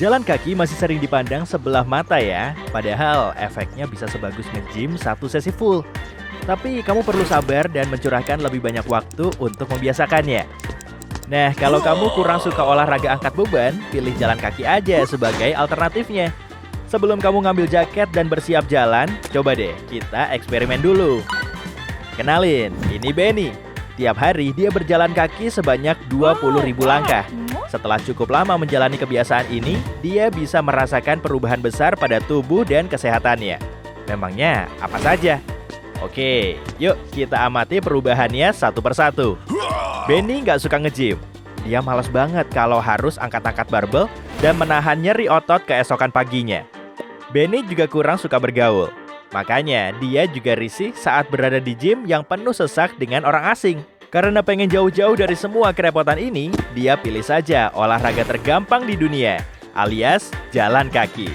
Jalan kaki masih sering dipandang sebelah mata ya, padahal efeknya bisa sebagus nge-gym satu sesi full. Tapi kamu perlu sabar dan mencurahkan lebih banyak waktu untuk membiasakannya. Nah, kalau kamu kurang suka olahraga angkat beban, pilih jalan kaki aja sebagai alternatifnya. Sebelum kamu ngambil jaket dan bersiap jalan, coba deh kita eksperimen dulu. Kenalin, ini Benny. Tiap hari dia berjalan kaki sebanyak 20.000 langkah. Setelah cukup lama menjalani kebiasaan ini, dia bisa merasakan perubahan besar pada tubuh dan kesehatannya. Memangnya apa saja? Oke, yuk kita amati perubahannya satu persatu. Benny nggak suka nge-gym. Dia malas banget kalau harus angkat-angkat barbel dan menahan nyeri otot keesokan paginya. Benny juga kurang suka bergaul. Makanya dia juga risih saat berada di gym yang penuh sesak dengan orang asing. Karena pengen jauh-jauh dari semua kerepotan ini, dia pilih saja olahraga tergampang di dunia, alias jalan kaki.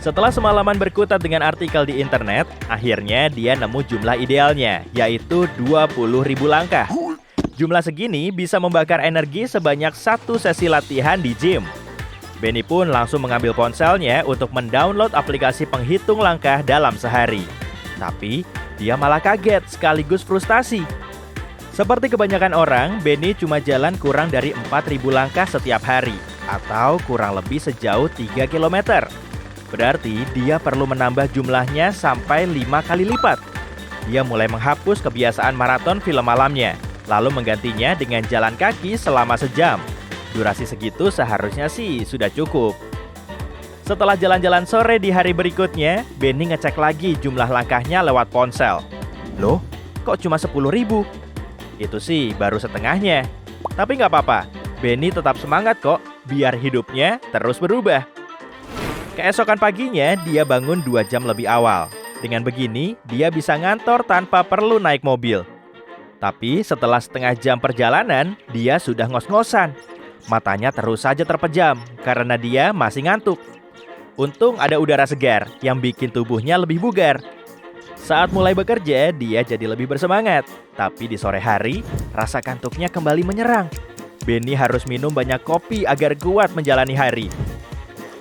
Setelah semalaman berkutat dengan artikel di internet, akhirnya dia nemu jumlah idealnya, yaitu 20.000 langkah. Jumlah segini bisa membakar energi sebanyak satu sesi latihan di gym. Benny pun langsung mengambil ponselnya untuk mendownload aplikasi penghitung langkah dalam sehari. Tapi, dia malah kaget sekaligus frustasi. Seperti kebanyakan orang, Benny cuma jalan kurang dari 4.000 langkah setiap hari, atau kurang lebih sejauh 3 km. Berarti dia perlu menambah jumlahnya sampai 5 kali lipat. Dia mulai menghapus kebiasaan maraton film malamnya, lalu menggantinya dengan jalan kaki selama sejam. Durasi segitu seharusnya sih sudah cukup. Setelah jalan-jalan sore di hari berikutnya, Benny ngecek lagi jumlah langkahnya lewat ponsel. Loh, kok cuma 10.000? Itu sih baru setengahnya. Tapi nggak apa-apa, Benny tetap semangat kok, biar hidupnya terus berubah. Keesokan paginya, dia bangun 2 jam lebih awal. Dengan begini, dia bisa ngantor tanpa perlu naik mobil. Tapi setelah setengah jam perjalanan, dia sudah ngos-ngosan. Matanya terus saja terpejam karena dia masih ngantuk. Untung ada udara segar yang bikin tubuhnya lebih bugar. Saat mulai bekerja, dia jadi lebih bersemangat. Tapi di sore hari, rasa kantuknya kembali menyerang. Benny harus minum banyak kopi agar kuat menjalani hari.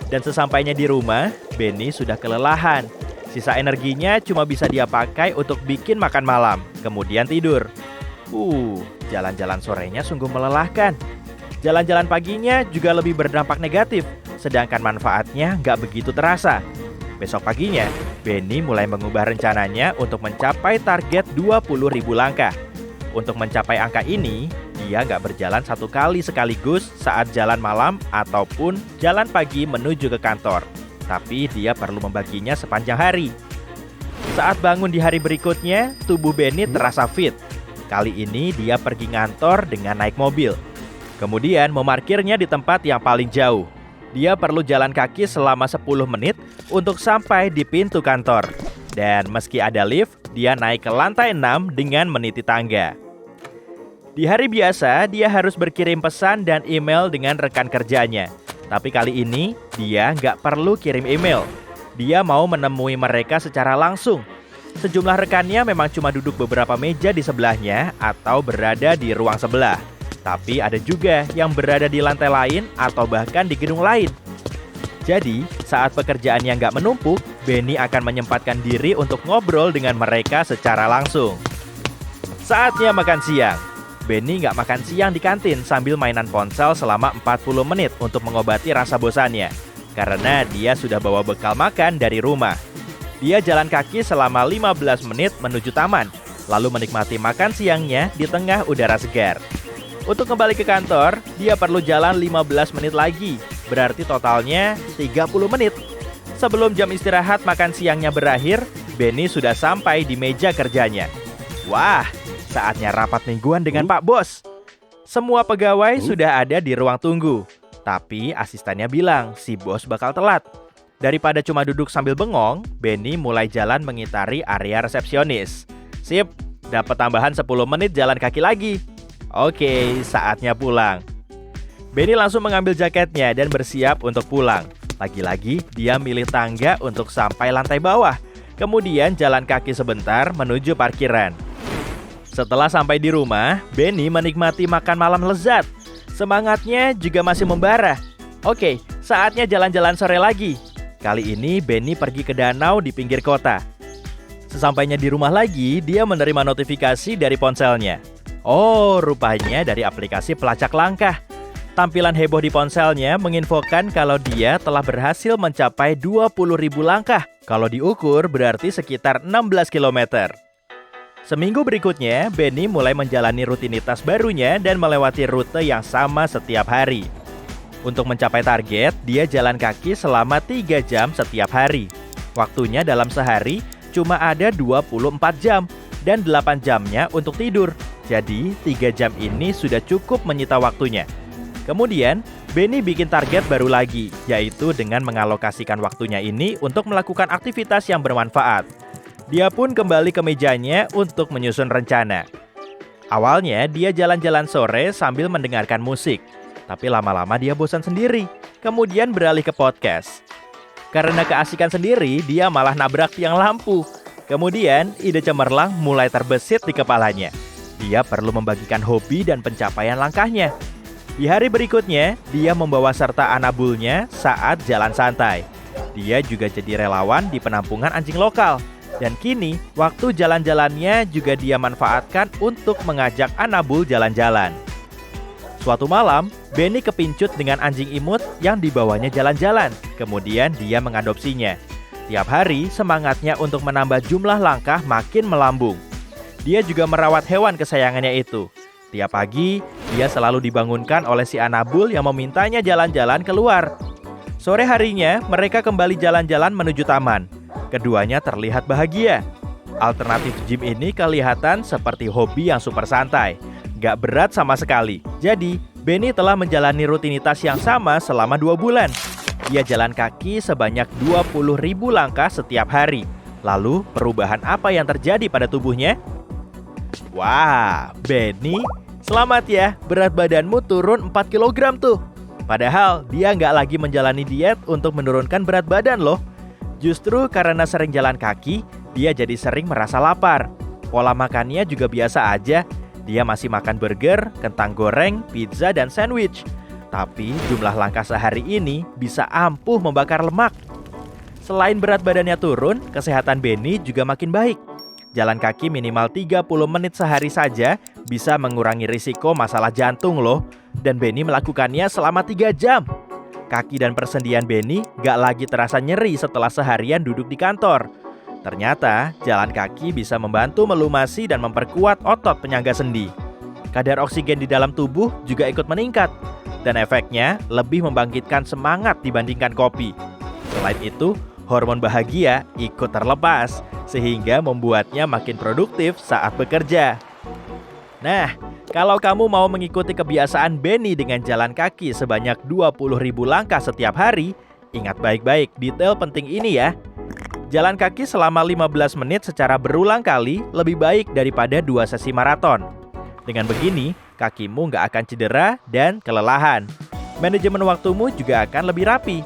Dan sesampainya di rumah, Benny sudah kelelahan. Sisa energinya cuma bisa dia pakai untuk bikin makan malam, kemudian tidur. Jalan-jalan sorenya sungguh melelahkan. Jalan-jalan paginya juga lebih berdampak negatif, sedangkan manfaatnya nggak begitu terasa. Besok paginya, Benny mulai mengubah rencananya untuk mencapai target 20.000 langkah. Untuk mencapai angka ini, dia nggak berjalan satu kali sekaligus saat jalan malam ataupun jalan pagi menuju ke kantor. Tapi dia perlu membaginya sepanjang hari. Saat bangun di hari berikutnya, tubuh Benny terasa fit. Kali ini dia pergi ngantor dengan naik mobil. Kemudian memarkirnya di tempat yang paling jauh. Dia perlu jalan kaki selama 10 menit untuk sampai di pintu kantor. Dan meski ada lift, dia naik ke lantai 6 dengan meniti tangga. Di hari biasa, dia harus berkirim pesan dan email dengan rekan kerjanya. Tapi kali ini, dia nggak perlu kirim email. Dia mau menemui mereka secara langsung. Sejumlah rekannya memang cuma duduk beberapa meja di sebelahnya atau berada di ruang sebelah. Tapi ada juga yang berada di lantai lain atau bahkan di gedung lain. Jadi, saat pekerjaannya nggak menumpuk, Benny akan menyempatkan diri untuk ngobrol dengan mereka secara langsung. Saatnya makan siang. Benny nggak makan siang di kantin sambil mainan ponsel selama 40 menit untuk mengobati rasa bosannya. Karena dia sudah bawa bekal makan dari rumah. Dia jalan kaki selama 15 menit menuju taman, lalu menikmati makan siangnya di tengah udara segar. Untuk kembali ke kantor, dia perlu jalan 15 menit lagi, berarti totalnya 30 menit. Sebelum jam istirahat makan siangnya berakhir, Benny sudah sampai di meja kerjanya. Wah, saatnya rapat mingguan dengan Pak Bos. Semua pegawai sudah ada di ruang tunggu, tapi asistennya bilang si bos bakal telat. Daripada cuma duduk sambil bengong, Benny mulai jalan mengitari area resepsionis. Sip, dapat tambahan 10 menit jalan kaki lagi. Oke, saatnya pulang. Benny langsung mengambil jaketnya dan bersiap untuk pulang. Lagi-lagi dia milih tangga untuk sampai lantai bawah. Kemudian jalan kaki sebentar menuju parkiran. Setelah sampai di rumah, Benny menikmati makan malam lezat. Semangatnya juga masih membara. Oke, saatnya jalan-jalan sore lagi. Kali ini Benny pergi ke danau di pinggir kota. Sesampainya di rumah lagi, dia menerima notifikasi dari ponselnya. Oh, rupanya dari aplikasi pelacak langkah. Tampilan heboh di ponselnya menginfokan kalau dia telah berhasil mencapai 20.000 langkah. Kalau diukur berarti sekitar 16 km. Seminggu berikutnya, Benny mulai menjalani rutinitas barunya dan melewati rute yang sama setiap hari. Untuk mencapai target, dia jalan kaki selama 3 jam setiap hari. Waktunya dalam sehari cuma ada 24 jam dan 8 jamnya untuk tidur. Jadi, 3 jam ini sudah cukup menyita waktunya. Kemudian, Benny bikin target baru lagi, yaitu dengan mengalokasikan waktunya ini untuk melakukan aktivitas yang bermanfaat. Dia pun kembali ke mejanya untuk menyusun rencana. Awalnya, dia jalan-jalan sore sambil mendengarkan musik. Tapi lama-lama dia bosan sendiri, kemudian beralih ke podcast. Karena keasikan sendiri, dia malah nabrak tiang lampu. Kemudian, ide cemerlang mulai terbesit di kepalanya. Dia perlu membagikan hobi dan pencapaian langkahnya. Di hari berikutnya, dia membawa serta anabulnya saat jalan santai. Dia juga jadi relawan di penampungan anjing lokal. Dan kini, waktu jalan-jalannya juga dia manfaatkan untuk mengajak anabul jalan-jalan. Suatu malam, Benny kepincut dengan anjing imut yang dibawanya jalan-jalan. Kemudian dia mengadopsinya. Tiap hari, semangatnya untuk menambah jumlah langkah makin melambung. Dia juga merawat hewan kesayangannya itu. Tiap pagi, dia selalu dibangunkan oleh si anabul yang memintanya jalan-jalan keluar. Sore harinya, mereka kembali jalan-jalan menuju taman. Keduanya terlihat bahagia. Alternatif gym ini kelihatan seperti hobi yang super santai. Gak berat sama sekali. Jadi, Benny telah menjalani rutinitas yang sama selama 2 bulan. Dia jalan kaki sebanyak 20.000 langkah setiap hari. Lalu, perubahan apa yang terjadi pada tubuhnya? Wah, Benny, selamat ya, berat badanmu turun 4 kg tuh. Padahal dia nggak lagi menjalani diet untuk menurunkan berat badan loh. Justru karena sering jalan kaki, dia jadi sering merasa lapar. Pola makannya juga biasa aja. Dia masih makan burger, kentang goreng, pizza, dan sandwich. Tapi jumlah langkah sehari ini bisa ampuh membakar lemak. Selain berat badannya turun, kesehatan Benny juga makin baik. Jalan kaki minimal 30 menit sehari saja bisa mengurangi risiko masalah jantung loh. Dan Benny melakukannya selama 3 jam. Kaki dan persendian Benny gak lagi terasa nyeri setelah seharian duduk di kantor. Ternyata jalan kaki bisa membantu melumasi dan memperkuat otot penyangga sendi. Kadar oksigen di dalam tubuh juga ikut meningkat. Dan efeknya lebih membangkitkan semangat dibandingkan kopi. Selain itu, hormon bahagia ikut terlepas, sehingga membuatnya makin produktif saat bekerja. Nah, kalau kamu mau mengikuti kebiasaan Benny dengan jalan kaki sebanyak 20.000 langkah setiap hari, ingat baik-baik detail penting ini ya. Jalan kaki selama 15 menit secara berulang kali lebih baik daripada 2 sesi maraton. Dengan begini, kakimu nggak akan cedera dan kelelahan. Manajemen waktumu juga akan lebih rapi.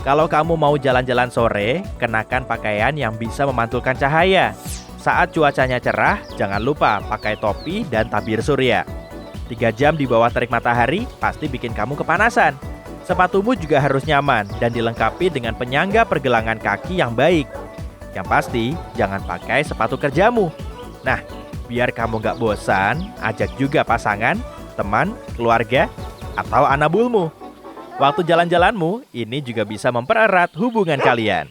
Kalau kamu mau jalan-jalan sore, kenakan pakaian yang bisa memantulkan cahaya. Saat cuacanya cerah, jangan lupa pakai topi dan tabir surya. 3 jam di bawah terik matahari pasti bikin kamu kepanasan. Sepatumu juga harus nyaman dan dilengkapi dengan penyangga pergelangan kaki yang baik. Yang pasti, jangan pakai sepatu kerjamu. Nah, biar kamu gak bosan, ajak juga pasangan, teman, keluarga, atau anabulmu. Waktu jalan-jalanmu, ini juga bisa mempererat hubungan kalian.